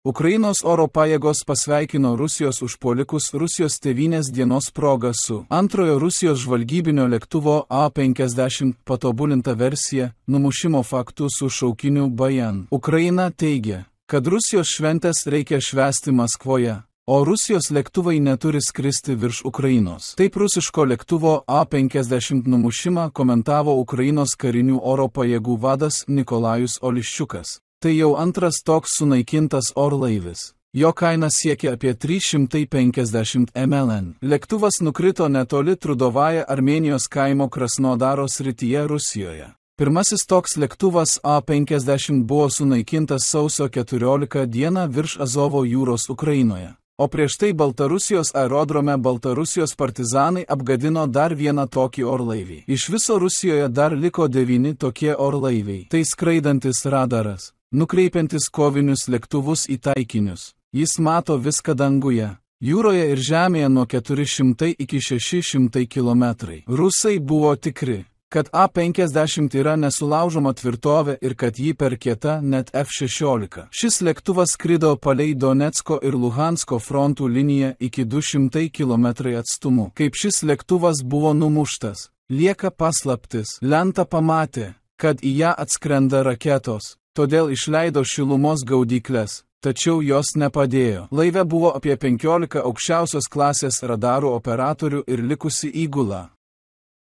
Ukrainos oro pajėgos pasveikino Rusijos užpuolikus Rusijos tėvynės dienos proga su antrojo Rusijos žvalgybinio lėktuvo A-50 patobulinta versija numušimo faktu su šaukiniu Bajan. Ukraina teigia, kad Rusijos šventės reikia švęsti Maskvoje, o Rusijos lėktuvai neturi skristi virš Ukrainos. Taip rusiško lėktuvo A-50 numušimą komentavo Ukrainos karinių oro pajėgų vadas Nikolajus Oliščiukas. Tai jau antras toks sunaikintas orlaivis. Jo kaina siekia apie 350 mln. Lėktuvas nukrito netoli Trudovaja Armėnijos kaimo Krasnodaro srityje Rusijoje. Pirmasis toks lėktuvas A-50 buvo sunaikintas sausio 14 dieną virš Azovo jūros Ukrainoje. O prieš tai Baltarusijos aerodrome Baltarusijos partizanai apgadino dar vieną tokį orlaivį. Iš viso Rusijoje dar liko 9 tokie orlaiviai. Tai skraidantis radaras, nukreipiantis kovinius lėktuvus į taikinius. Jis mato viską danguje, jūroje ir žemėje nuo 400 iki 600 km. Rusai buvo tikri, kad A-50 yra nesulaužoma tvirtovė ir kad ji per kieta net F-16. Šis lėktuvas skrido palei Donecko ir Luhansko frontų liniją iki 200 km atstumu. Kaip šis lėktuvas buvo numuštas, lieka paslaptis. Lenta pamatė, kad į ją atskrenda raketos, todėl išleido šilumos gaudyklės, tačiau jos nepadėjo. Laive buvo apie 15 aukščiausios klasės radarų operatorių ir likusi įgula.